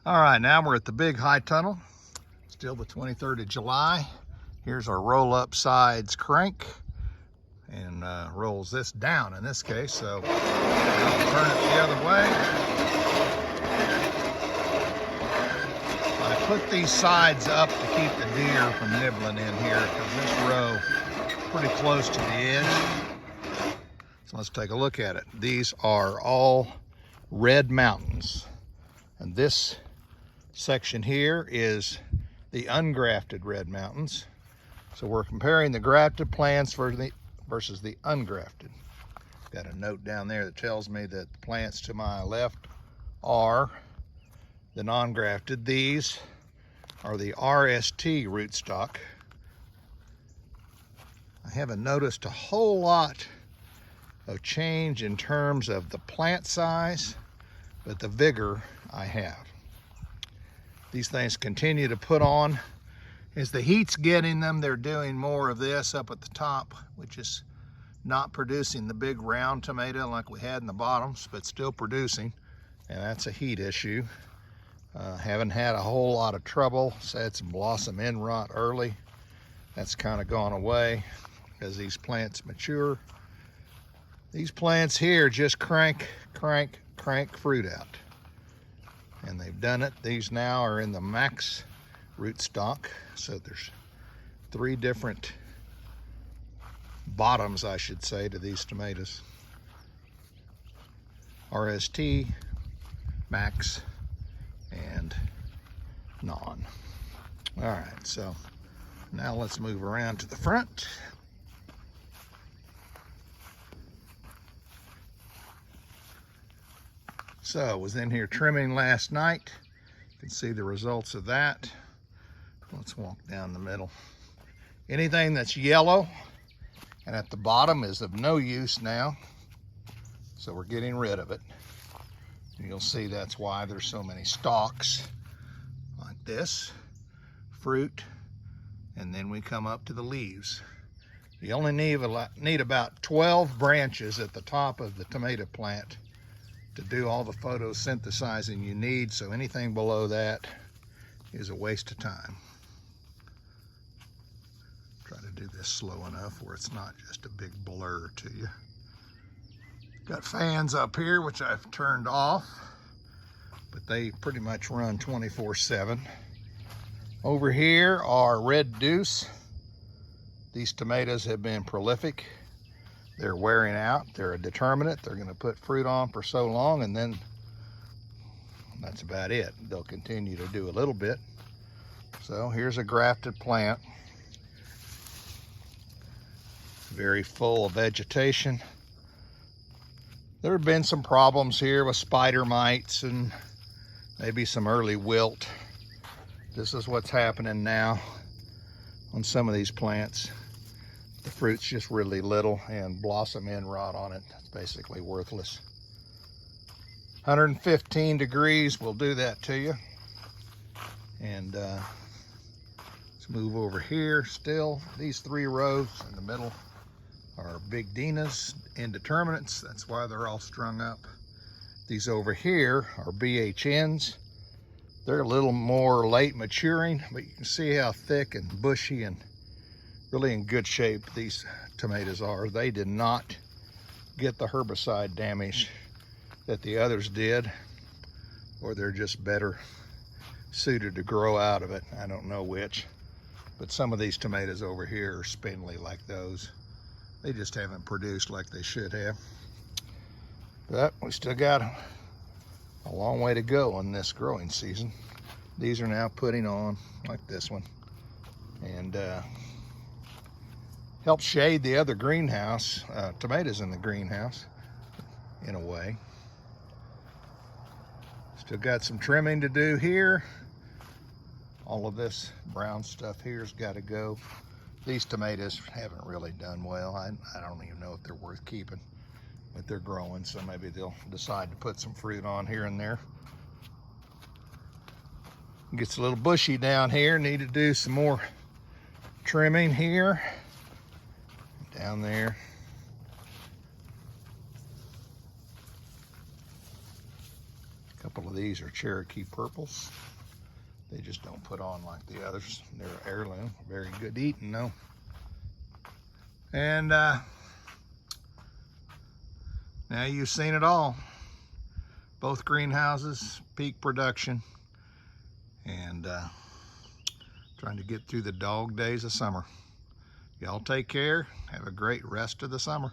All right, now we're at the big high tunnel. Still the 23rd of July. Here's our roll-up sides crank, and rolls this down in this case. So I'll turn it the other way. I put these sides up to keep the deer from nibbling in here because this row is pretty close to the edge. So let's take a look at it. These are all red mountains, and this section here is the ungrafted red mountains. So we're comparing the grafted plants versus the ungrafted. Got a note down there that tells me that the plants to my left are the non-grafted. These are the RST rootstock. I haven't noticed a whole lot of change in terms of the plant size, but the vigor I have. These things continue to put on. As the heat's getting them, they're doing more of this up at the top, which is not producing the big round tomato like we had in the bottoms, but still producing, and that's a heat issue. Haven't had a whole lot of trouble. Had some blossom end rot early. That's kind of gone away as these plants mature. These plants here just crank fruit out. And they've done it. These now are in the max rootstock. So there's 3 different bottoms, I should say, to these tomatoes. RST, max, and non. All right, so now let's move around to the front. So I was in here trimming last night. You can see the results of that. Let's walk down the middle. Anything that's yellow and at the bottom is of no use now. So we're getting rid of it. And you'll see that's why there's so many stalks like this, fruit, and then we come up to the leaves. You only need about 12 branches at the top of the tomato plant to do all the photosynthesizing you need, so anything below that is a waste of time. Try to do this slow enough where it's not just a big blur to you. Got fans up here, which I've turned off, but they pretty much run 24/7. Over here are red deuce. These tomatoes have been prolific. They're wearing out. They're a determinate. They're going to put fruit on for so long, and then that's about it. They'll continue to do a little bit. So here's a grafted plant. Very full of vegetation. There have been some problems here with spider mites and maybe some early wilt. This is what's happening now on some of these plants. The fruit's just really little, and blossom end rot on it. It's basically worthless. 115 degrees will do that to you. And let's move over here still. These 3 rows in the middle are big Dinas, indeterminates. That's why they're all strung up. These over here are BHNs. They're a little more late maturing, but you can see how thick and bushy and really in good shape these tomatoes are. They did not get the herbicide damage that the others did, or they're just better suited to grow out of it. I don't know which, but some of these tomatoes over here are spindly like those. They just haven't produced like they should have. But we still got a long way to go in this growing season. These are now putting on like this one, and help shade the other greenhouse, tomatoes in the greenhouse, in a way. Still got some trimming to do here. All of this brown stuff here's got to go. These tomatoes haven't really done well. I don't even know if they're worth keeping, but they're growing, so maybe they'll decide to put some fruit on here and there. It gets a little bushy down here. Need to do some more trimming here. Down there. couple of these are Cherokee purples. They just don't put on like the others. They're heirloom, very good eating though. And now you've seen it all. Both greenhouses, peak production, and trying to get through the dog days of summer. Y'all take care. Have a great rest of the summer.